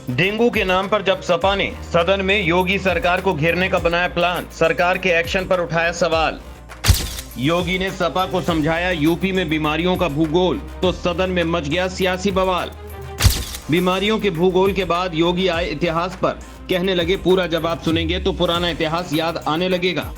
Dengue के नाम पर जब सपा ने सदन में योगी सरकार को घेरने का बनाया प्लान, सरकार के एक्शन पर उठाया सवाल। योगी ने सपा को समझाया यूपी में बीमारियों का भूगोल, तो सदन में मच गया सियासी बवाल। बीमारियों के भूगोल के बाद योगी आए इतिहास पर, कहने लगे पूरा जवाब सुनेंगे तो पुराना इतिहास याद आने लगेगा।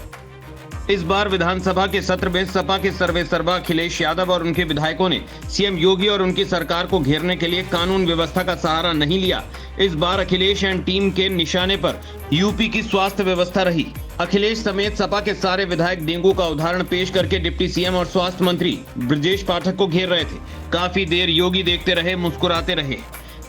इस बार विधानसभा के सत्र में सपा के सर्वेसर्वा अखिलेश यादव और उनके विधायकों ने सीएम योगी और उनकी सरकार को घेरने के लिए कानून व्यवस्था का सहारा नहीं लिया। इस बार अखिलेश एंड टीम के निशाने पर यूपी की स्वास्थ्य व्यवस्था रही। अखिलेश समेत सपा के सारे विधायक डेंगू का उदाहरण पेश करके डिप्टी सीएम और स्वास्थ्य मंत्री ब्रजेश पाठक को घेर रहे थे। काफी देर योगी देखते रहे, मुस्कुराते रहे।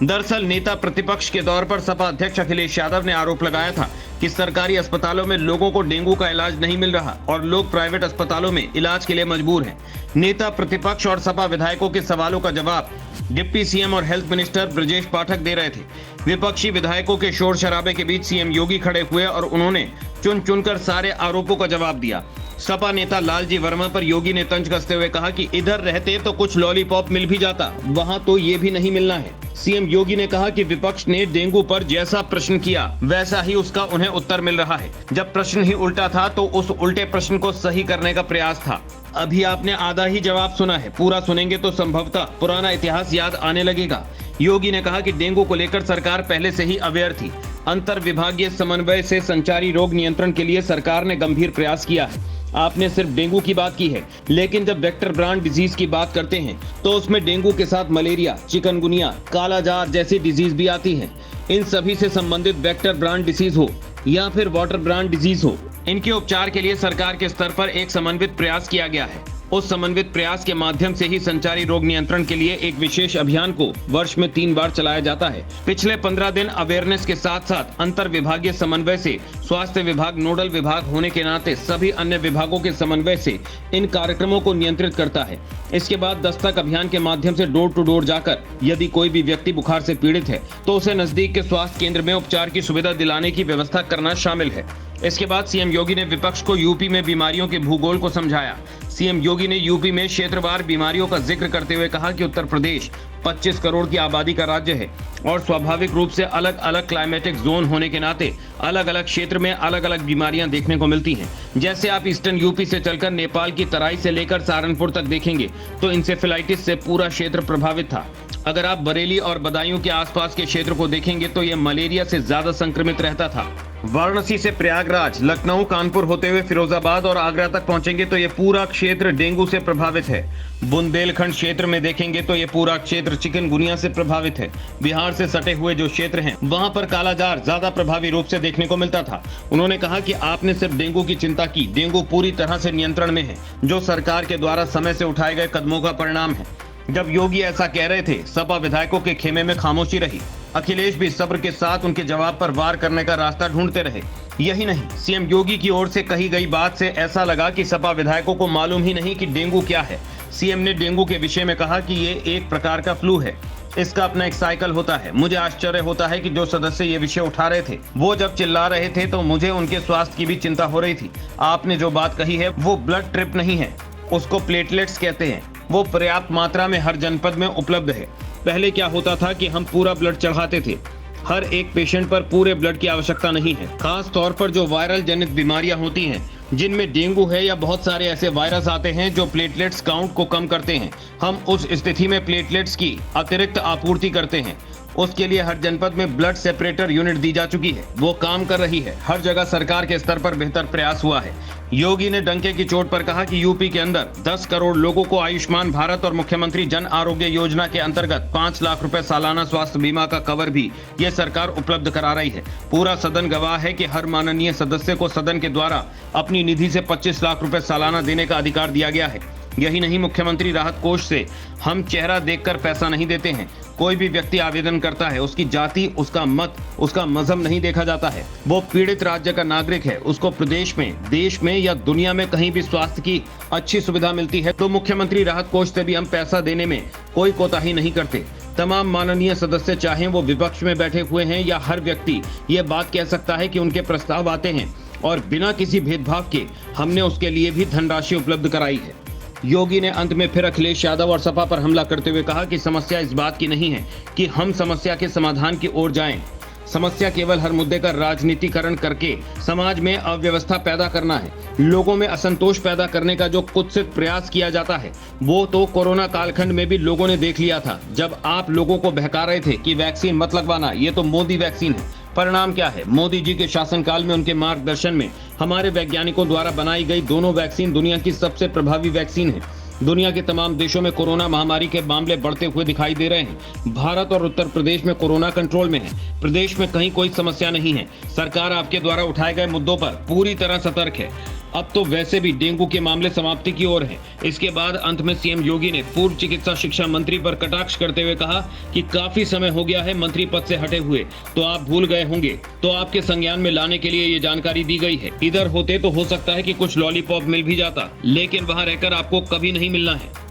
दरअसल नेता प्रतिपक्ष के तौर पर सपा अध्यक्ष अखिलेश यादव ने आरोप लगाया था कि सरकारी अस्पतालों में लोगों को डेंगू का इलाज नहीं मिल रहा और लोग प्राइवेट अस्पतालों में इलाज के लिए मजबूर हैं। नेता प्रतिपक्ष और सपा विधायकों के सवालों का जवाब डिप्टी सीएम और हेल्थ मिनिस्टर ब्रजेश पाठक दे रहे थे। विपक्षी विधायकों के शोर शराबे के बीच सीएम योगी खड़े हुए और उन्होंने चुन चुनकर सारे आरोपों का जवाब दिया। सपा नेता लालजी वर्मा पर योगी ने तंज कसते हुए कहा कि इधर रहते तो कुछ लॉलीपॉप मिल भी जाता, वहां तो ये भी नहीं मिलना है। सीएम योगी ने कहा कि विपक्ष ने डेंगू पर जैसा प्रश्न किया वैसा ही उसका उन्हें उत्तर मिल रहा है। जब प्रश्न ही उल्टा था तो उस उल्टे प्रश्न को सही करने का प्रयास था। अभी आपने आधा ही जवाब सुना है, पूरा सुनेंगे तो संभवतः पुराना इतिहास याद आने लगेगा। योगी ने कहा कि डेंगू को लेकर सरकार पहले से ही अवेयर थी। अंतर विभागीय समन्वय से संचारी रोग नियंत्रण के लिए सरकार ने गंभीर प्रयास किया है। आपने सिर्फ डेंगू की बात की है, लेकिन जब वेक्टर ब्रांड डिजीज की बात करते हैं तो उसमें डेंगू के साथ मलेरिया, चिकनगुनिया, कालाजार जैसी डिजीज भी आती हैं। इन सभी से संबंधित वेक्टर ब्रांड डिजीज हो या फिर वाटर ब्रांड डिजीज हो, इनके उपचार के लिए सरकार के स्तर पर एक समन्वित प्रयास किया गया है। उस समन्वित प्रयास के माध्यम से ही संचारी रोग नियंत्रण के लिए एक विशेष अभियान को वर्ष में 3 बार चलाया जाता है। पिछले 15 दिन अवेयरनेस के साथ साथ अंतर विभागीय समन्वय से स्वास्थ्य विभाग नोडल विभाग होने के नाते सभी अन्य विभागों के समन्वय से इन कार्यक्रमों को नियंत्रित करता है। इसके बाद दस्तक अभियान के माध्यम से डोर टू डोर जाकर यदि कोई भी व्यक्ति बुखार से पीड़ित है तो उसे नजदीक के स्वास्थ्य केंद्र में उपचार की सुविधा दिलाने की व्यवस्था करना शामिल है। इसके बाद सीएम योगी ने विपक्ष को यूपी में बीमारियों के भूगोल को समझाया। सीएम योगी ने यूपी में क्षेत्रवार बीमारियों का जिक्र करते हुए कहा कि उत्तर प्रदेश 25 करोड़ की आबादी का राज्य है और स्वाभाविक रूप से अलग अलग क्लाइमेटिक जोन होने के नाते अलग अलग क्षेत्र में अलग अलग बीमारियां देखने को मिलती हैं। जैसे आप ईस्टर्न यूपी से चलकर नेपाल की तराई से लेकर सहारनपुर तक देखेंगे तो इंसेफेलाइटिस से पूरा क्षेत्र प्रभावित था। अगर आप बरेली और बदायूं के आसपास के क्षेत्र को देखेंगे तो ये मलेरिया से ज्यादा संक्रमित रहता था। वाराणसी से प्रयागराज, लखनऊ, कानपुर होते हुए फिरोजाबाद और आगरा तक पहुंचेंगे तो ये पूरा क्षेत्र डेंगू से प्रभावित है। बुंदेलखंड क्षेत्र में देखेंगे तो ये पूरा क्षेत्र चिकनगुनिया से प्रभावित है। बिहार से सटे हुए जो क्षेत्र हैं वहां पर कालाजार ज्यादा प्रभावी रूप से देखने को मिलता था। उन्होंने कहा कि आपने सिर्फ डेंगू की चिंता की, डेंगू पूरी तरह से नियंत्रण में है, जो सरकार के द्वारा समय से उठाए गए कदमों का परिणाम है। जब योगी ऐसा कह रहे थे, सपा विधायकों के खेमे में खामोशी रही। अखिलेश भी सब्र के साथ उनके जवाब पर वार करने का रास्ता ढूंढते रहे। यही नहीं, सीएम योगी की ओर से कही गई बात से ऐसा लगा कि सपा विधायकों को मालूम ही नहीं कि डेंगू क्या है। सीएम ने डेंगू के विषय में कहा कि ये एक प्रकार का फ्लू है, इसका अपना एक साइकिल होता है। मुझे आश्चर्य होता है कि जो सदस्य ये विषय उठा रहे थे वो जब चिल्ला रहे थे तो मुझे उनके स्वास्थ्य की भी चिंता हो रही थी। आपने जो बात कही है वो ब्लड ट्रिप नहीं है, उसको प्लेटलेट्स कहते हैं। वो पर्याप्त मात्रा में हर जनपद में उपलब्ध है। पहले क्या होता था कि हम पूरा ब्लड चढ़ाते थे, हर एक पेशेंट पर पूरे ब्लड की आवश्यकता नहीं है। खास तौर पर जो वायरल जनित बीमारियां होती हैं, जिनमें डेंगू है या बहुत सारे ऐसे वायरस आते हैं जो प्लेटलेट्स काउंट को कम करते हैं, हम उस स्थिति में प्लेटलेट्स की अतिरिक्त आपूर्ति करते हैं। उसके लिए हर जनपद में ब्लड सेपरेटर यूनिट दी जा चुकी है, वो काम कर रही है। हर जगह सरकार के स्तर पर बेहतर प्रयास हुआ है। योगी ने डंके की चोट पर कहा कि यूपी के अंदर 10 करोड़ लोगों को आयुष्मान भारत और मुख्यमंत्री जन आरोग्य योजना के अंतर्गत 5 लाख रुपए सालाना स्वास्थ्य बीमा का कवर भी ये सरकार उपलब्ध करा रही है। पूरा सदन गवाह है कि हर माननीय सदस्य को सदन के द्वारा अपनी निधि से 25 लाख रुपए सालाना देने का अधिकार दिया गया है। यही नहीं, मुख्यमंत्री राहत कोष से हम चेहरा देखकर पैसा नहीं देते हैं। कोई भी व्यक्ति आवेदन करता है, उसकी जाति, उसका मत, उसका मजहब नहीं देखा जाता है। वो पीड़ित राज्य का नागरिक है, उसको प्रदेश में, देश में या दुनिया में कहीं भी स्वास्थ्य की अच्छी सुविधा मिलती है तो मुख्यमंत्री राहत कोष से भी हम पैसा देने में कोई कोताही नहीं करते। तमाम माननीय सदस्य, चाहे वो विपक्ष में बैठे हुए हैं या हर व्यक्ति, ये बात कह सकता है कि उनके प्रस्ताव आते हैं और बिना किसी भेदभाव के हमने उसके लिए भी धनराशि उपलब्ध कराई है। योगी ने अंत में फिर अखिलेश यादव और सपा पर हमला करते हुए कहा कि समस्या इस बात की नहीं है कि हम समस्या के समाधान की ओर जाएं। समस्या केवल हर मुद्दे का राजनीतिकरण करके समाज में अव्यवस्था पैदा करना है। लोगों में असंतोष पैदा करने का जो कुत्सित प्रयास किया जाता है वो तो कोरोना कालखंड में भी लोगों ने देख लिया था, जब आप लोगों को बहका रहे थे कि वैक्सीन मत लगवाना, ये तो मोदी वैक्सीन है। परिणाम क्या है? मोदी जी के शासनकाल में उनके मार्गदर्शन में हमारे वैज्ञानिकों द्वारा बनाई गई दोनों वैक्सीन दुनिया की सबसे प्रभावी वैक्सीन है। दुनिया के तमाम देशों में कोरोना महामारी के मामले बढ़ते हुए दिखाई दे रहे हैं। भारत और उत्तर प्रदेश में कोरोना कंट्रोल में है। प्रदेश में कहीं कोई समस्या नहीं है। सरकार आपके द्वारा उठाए गए मुद्दों पर पूरी तरह सतर्क है। अब तो वैसे भी डेंगू के मामले समाप्ति की ओर हैं। इसके बाद अंत में सीएम योगी ने पूर्व चिकित्सा शिक्षा मंत्री पर कटाक्ष करते हुए कहा कि काफी समय हो गया है मंत्री पद से हटे हुए, तो आप भूल गए होंगे, तो आपके संज्ञान में लाने के लिए ये जानकारी दी गई है। इधर होते तो हो सकता है कि कुछ लॉलीपॉप मिल भी जाता, लेकिन वहां रहकर आपको कभी नहीं मिलना है।